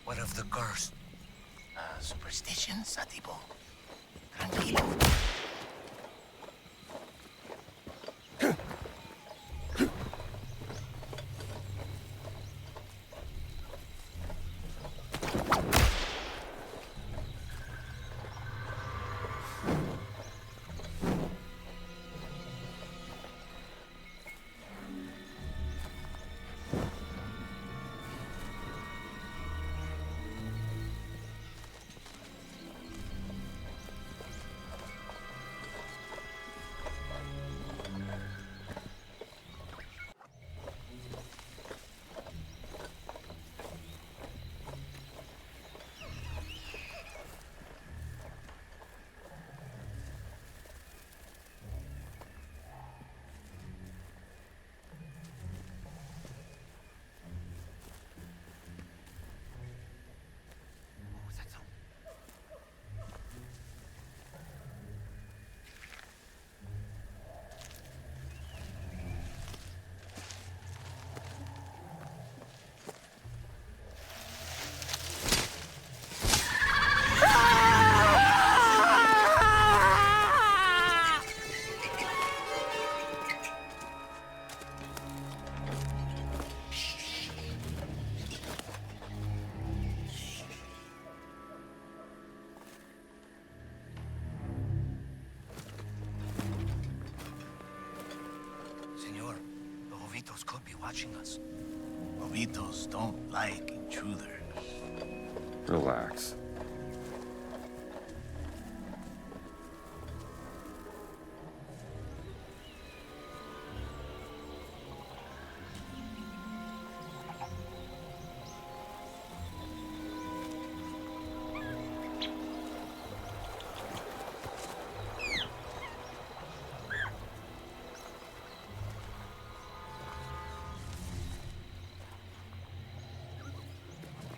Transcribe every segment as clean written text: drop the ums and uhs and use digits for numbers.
What of the curse? Superstition, Satipo. Tranquilo. Senor, the Jovitos could be watching us. Jovitos don't like intruders. Relax.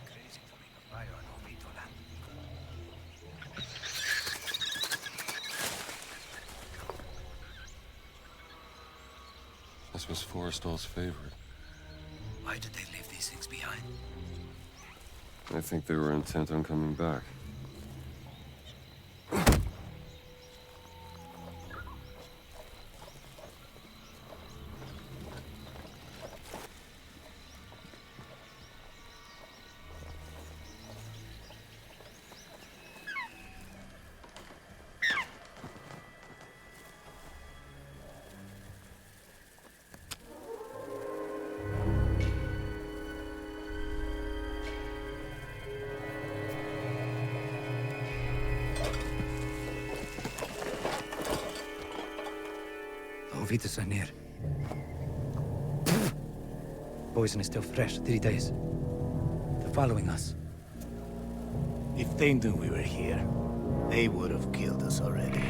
Crazy to make a fire on Jovito land. This was Forrestal's favorite. Why did they leave these things behind? I think they were intent on coming back. The Jovitos are near. Poison is still fresh, 3 days. They're following us. If they knew we were here, they would have killed us already.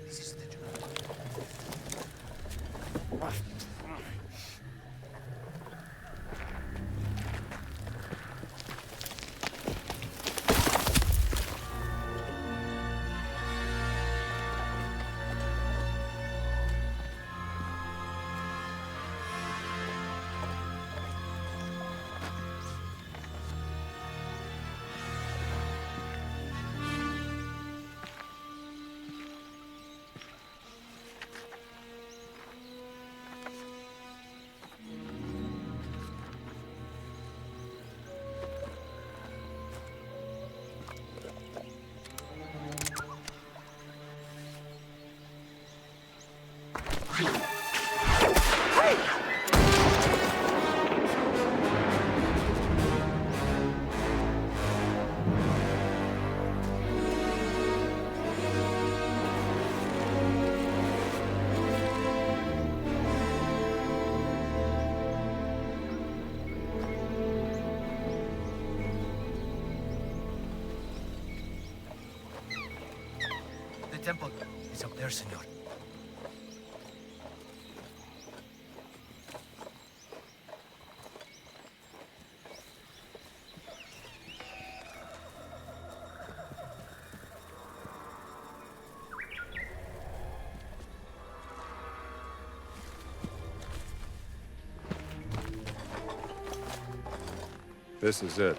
This is the temple is up there, senor. This is it.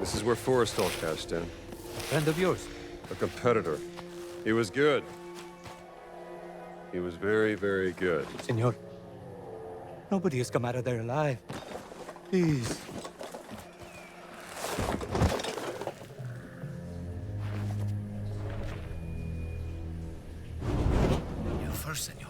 This is where Forrestal cashed in. A friend of yours. A competitor. He was good. He was very, very good. Senor, nobody has come out of there alive. Please. You first, senor.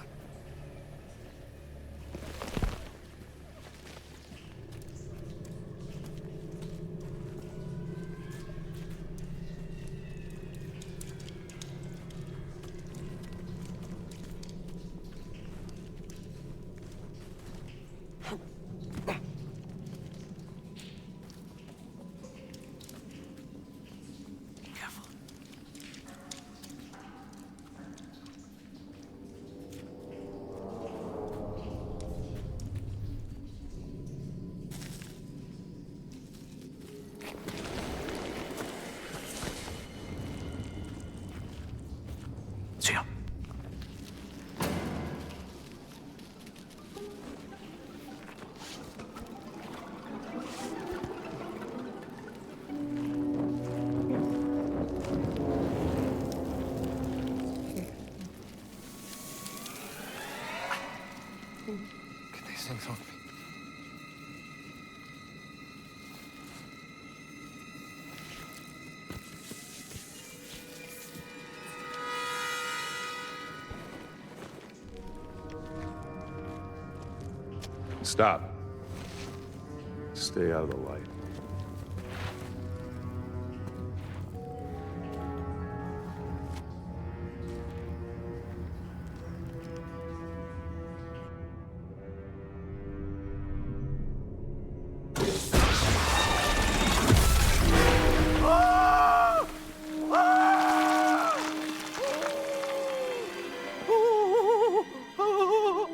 Careful. Senor. Get these things off me. Stop. Stay out of the light.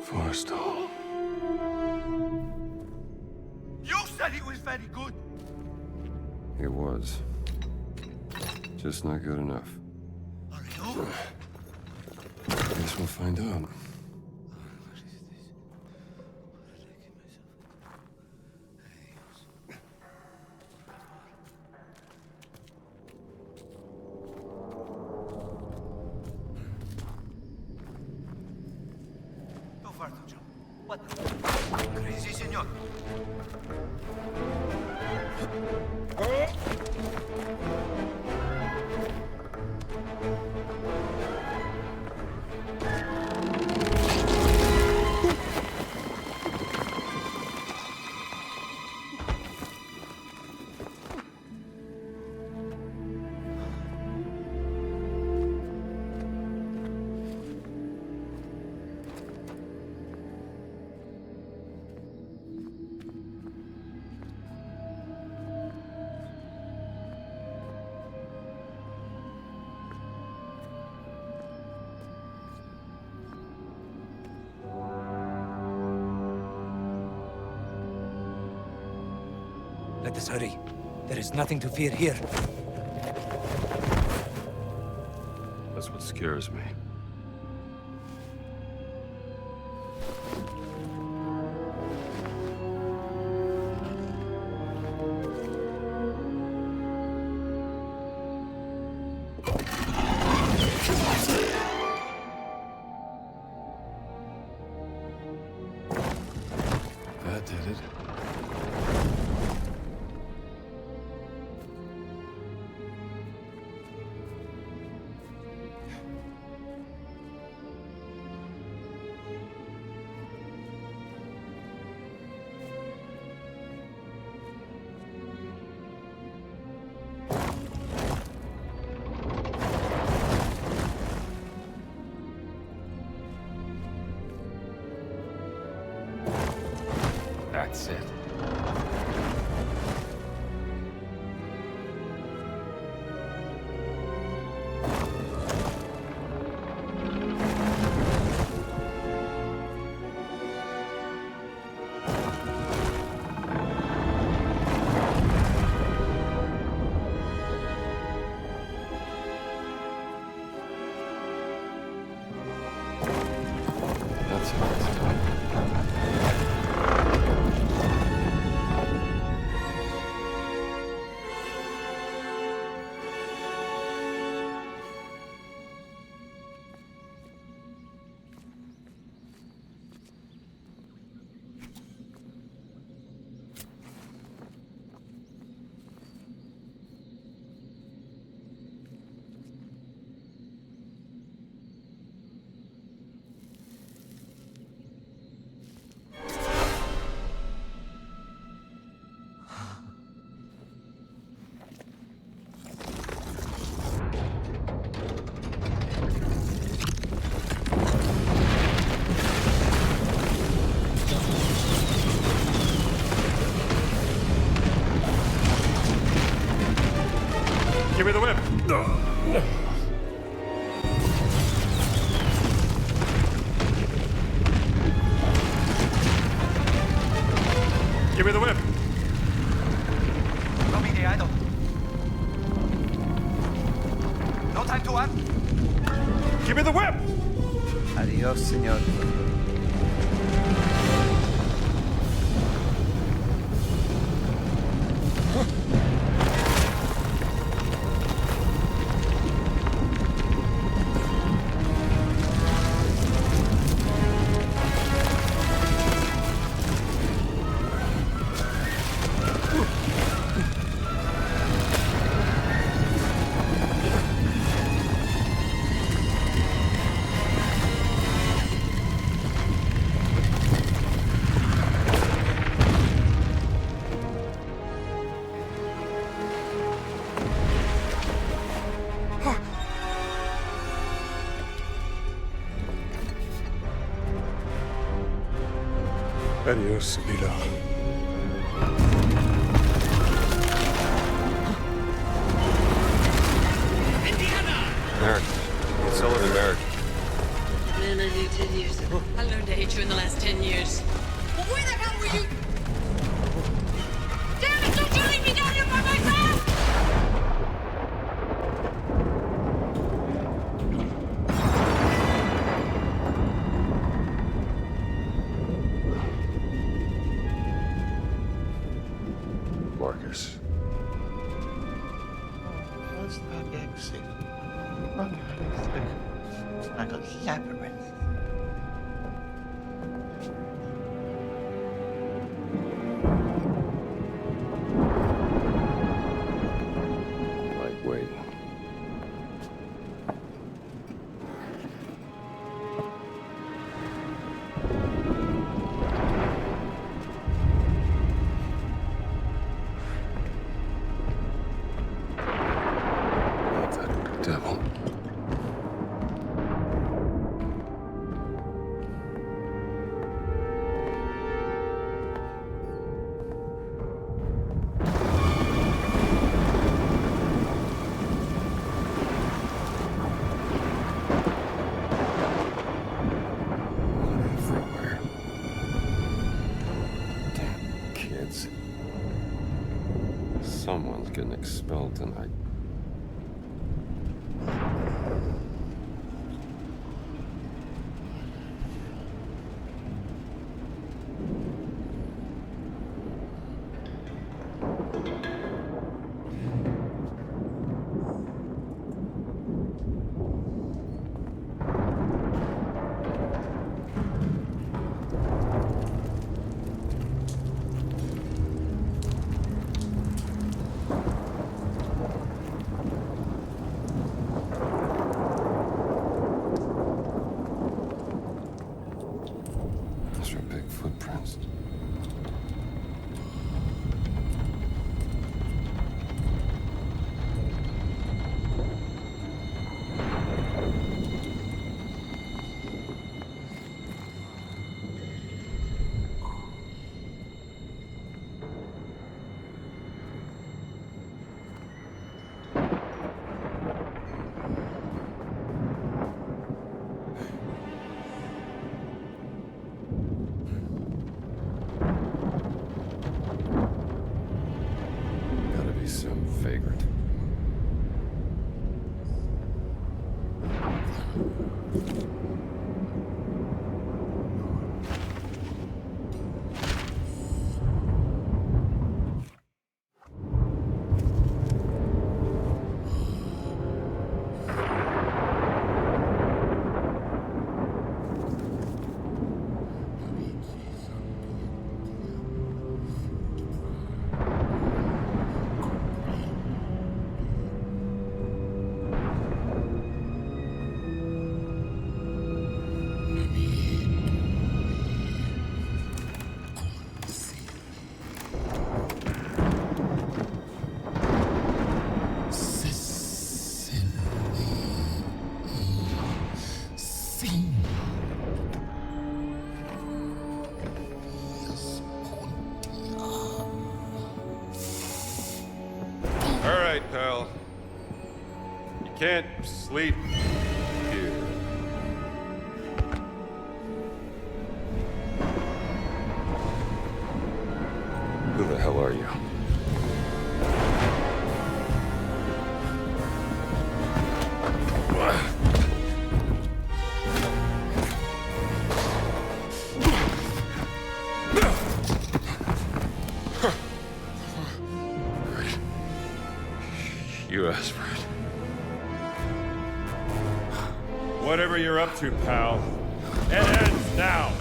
Forrestal. You said he was very good. He was. Just not good enough. Are you? Guess we'll find out. Too far to jump. What the? Crazy, senor. Let us hurry. There is nothing to fear here. That's what scares me. That did it. That's it. Give me the whip. Copy the idol. No time to act. Give me the whip! Adios, señor. Adios, Milo. American. Sullivan American. Man, I knew 10 years ago. I learned to hate you in the last 10 years. Well, where the hell were you? Damn it, don't you leave me down here by myself! Marcus. What's that exit? Like a labyrinth. Like waiting. What the devil? Everywhere. Damn kids. Someone's getting expelled tonight. Those are big footprints. Gotta be some vagrant. All right, pal. You can't sleep here. Who the hell are you? You asked for it. Whatever you're up to, pal, it ends now.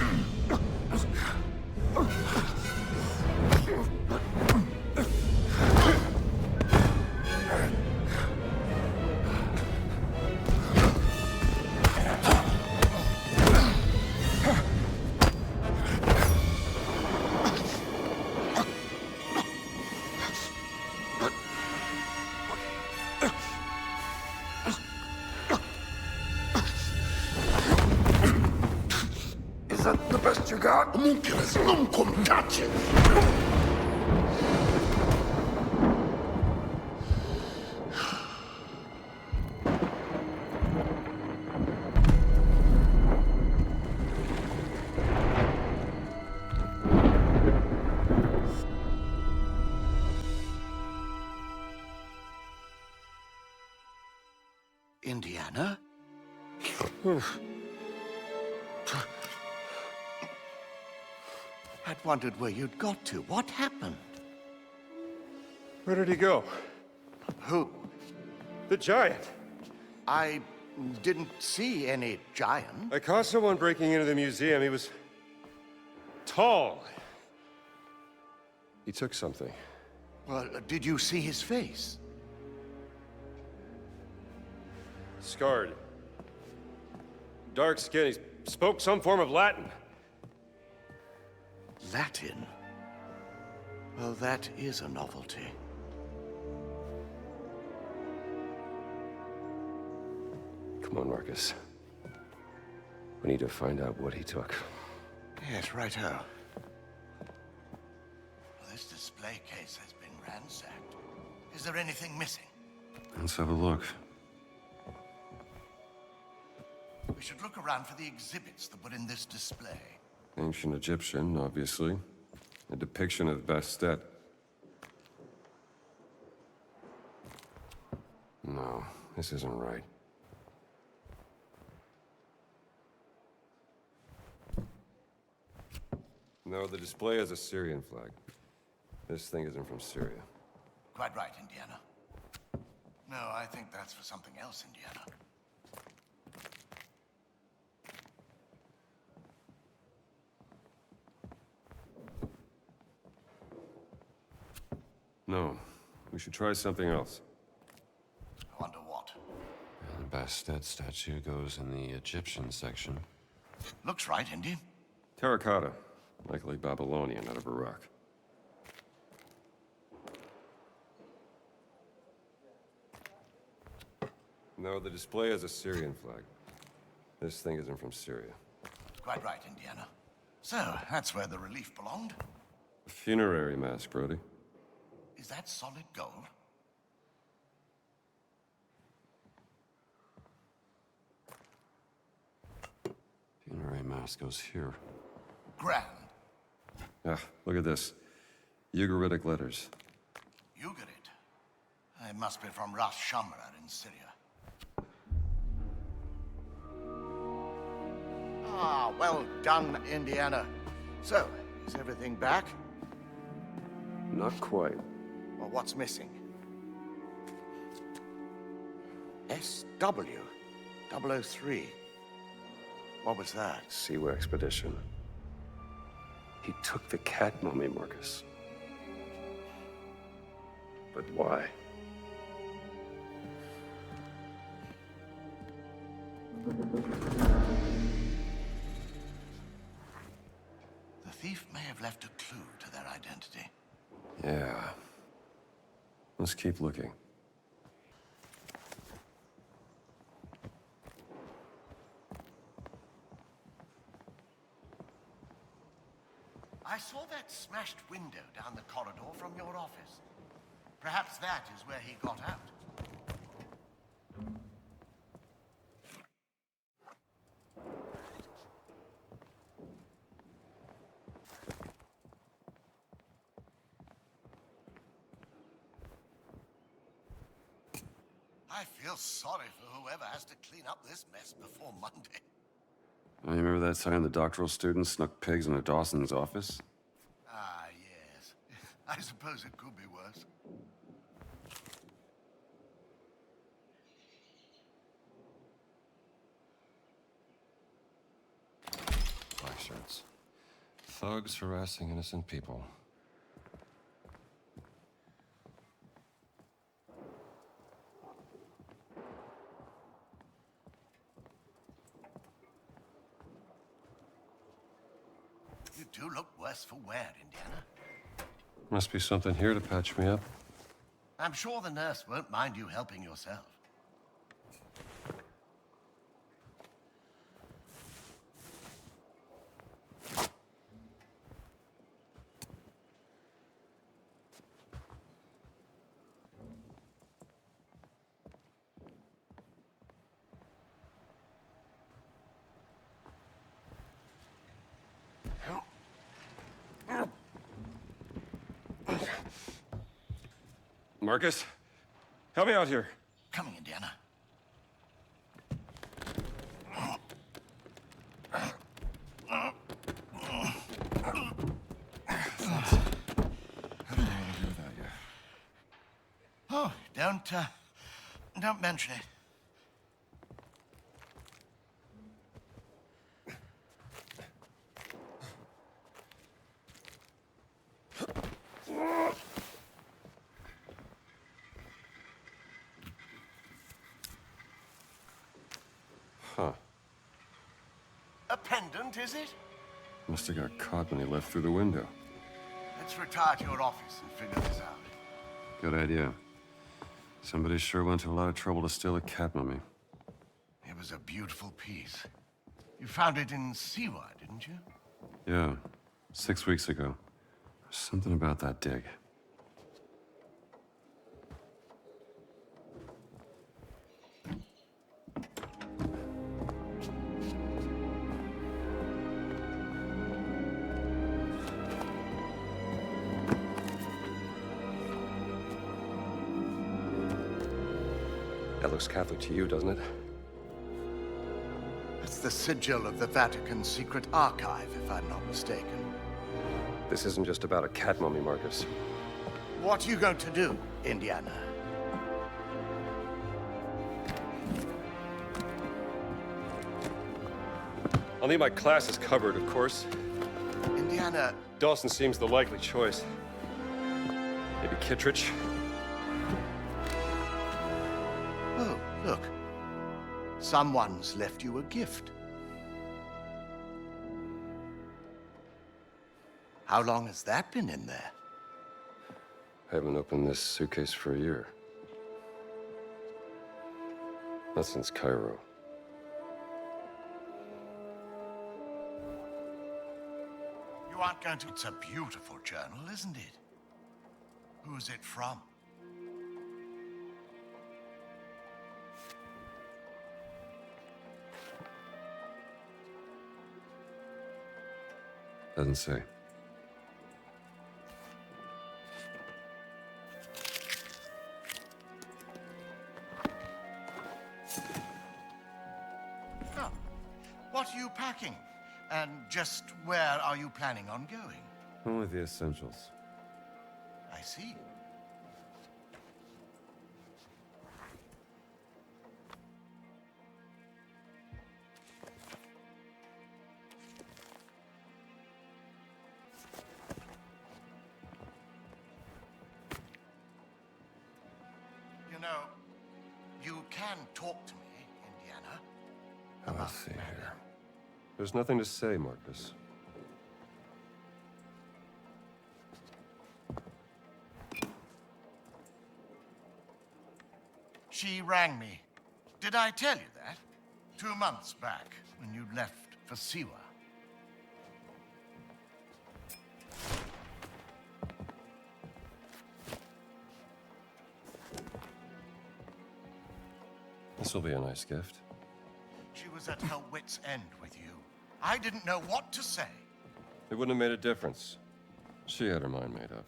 Is that the best you got? Homunculus, non-cum touch it! Indiana? I'd wondered where you'd got to. What happened? Where did he go? Who? The giant. I didn't see any giant. I caught someone breaking into the museum. He was tall. He took something. Well, did you see his face? Scarred. Dark skin. He spoke some form of Latin. Latin? Well, that is a novelty. Come on, Marcus. We need to find out what he took. Yes, righto. This display case has been ransacked. Is there anything missing? Let's have a look. We should look around for the exhibits that were in this display. Ancient Egyptian, obviously. A depiction of Bastet. No, this isn't right. No, the display has a Syrian flag. This thing isn't from Syria. Quite right, Indiana. No, I think that's for something else, Indiana. No, we should try something else. I wonder what. The Bastet statue goes in the Egyptian section. Looks right, Indy. Terracotta. Likely Babylonian out of Iraq. No, the display has a Syrian flag. This thing isn't from Syria. Quite right, Indiana. So, that's where the relief belonged? A funerary mask, Brody. Is that solid gold? Funerary mask goes here. Grand. Ah, look at this. Ugaritic letters. Ugarit. It must be from Ras Shamra in Syria. Ah, well done, Indiana. So, is everything back? Not quite. Well, what's missing? SW 003. What was that? Siwa expedition. He took the cat mummy, Marcus. But why? The thief may have left a clue to their identity. Yeah. Let's keep looking. I saw that smashed window down the corridor from your office. Perhaps that is where he got out. I feel sorry for whoever has to clean up this mess before Monday. Oh, you remember that time the doctoral student snuck pigs into Dawson's office? Ah, yes. I suppose it could be worse. Black shirts. Thugs harassing innocent people. You do look worse for wear, Indiana. Must be something here to patch me up. I'm sure the nurse won't mind you helping yourself. Marcus, help me out here. Coming, Indiana. Oh, don't mention it. Huh. A pendant, is it? Must have got caught when he left through the window. Let's retire to your office and figure this out. Good idea. Somebody sure went to a lot of trouble to steal a cat mummy. It was a beautiful piece. You found it in Siwa, didn't you? Yeah, 6 weeks ago. Something about that dig. That looks Catholic to you, doesn't it? It's the sigil of the Vatican's secret archive, if I'm not mistaken. This isn't just about a cat mummy, Marcus. What are you going to do, Indiana? I'll need my classes covered, of course. Indiana, Dawson seems the likely choice. Maybe Kittredge? oh, look. Someone's left you a gift. How long has that been in there? I haven't opened this suitcase for a year. Not since Cairo. You aren't going to... It's a beautiful journal, isn't it? Who's it from? Doesn't say. Oh. What are you packing? And just where are you planning on going? Only the essentials. I see. You know, you can talk to me, Indiana. Let's see here. There's nothing to say, Marcus. She rang me. Did I tell you that? 2 months back, when you left for Siwa. This will be a nice gift. She was at her wit's end with you. I didn't know what to say. It wouldn't have made a difference. She had her mind made up.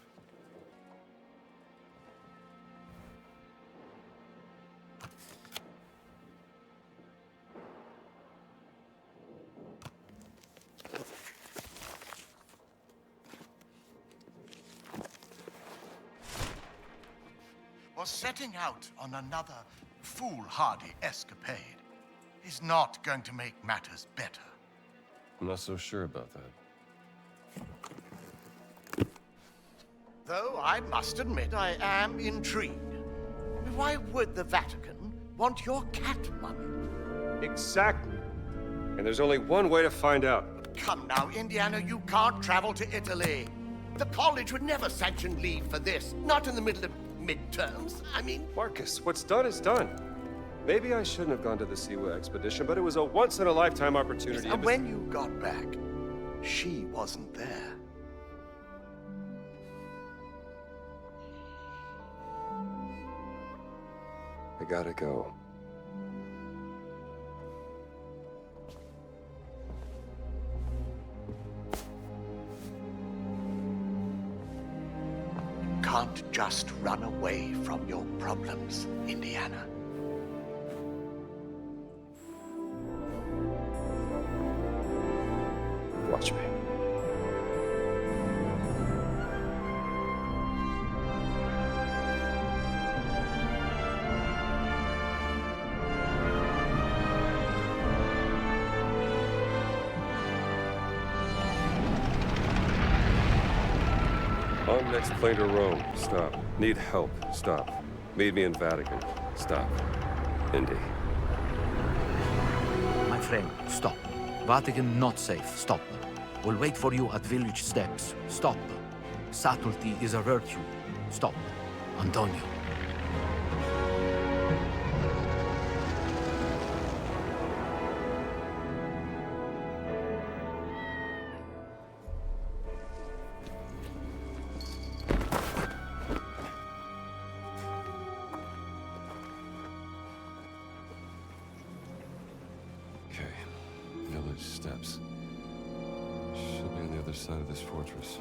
or setting out on another foolhardy escapade is not going to make matters better. I'm not so sure about that. Though I must admit I am intrigued. Why would the Vatican want your cat money? Exactly. And there's only one way to find out. Come now, Indiana, you can't travel to Italy. The college would never sanction leave for this, not in the middle of midterms. I mean, Marcus, what's done is done. Maybe I shouldn't have gone to the Siwa expedition, but it was a once-in-a-lifetime opportunity. and when you got back, she wasn't there. I gotta go. Can't just run away from your problems, Indiana. Watch me. On next plane to Rome. Stop. Need help. Stop. Meet me in Vatican. Stop. Indy. My friend, stop. Vatican not safe. Stop. We'll wait for you at village steps. Stop. Subtlety is a virtue. Stop. Antonio. Okay. Village steps. Should be on the other side of this fortress.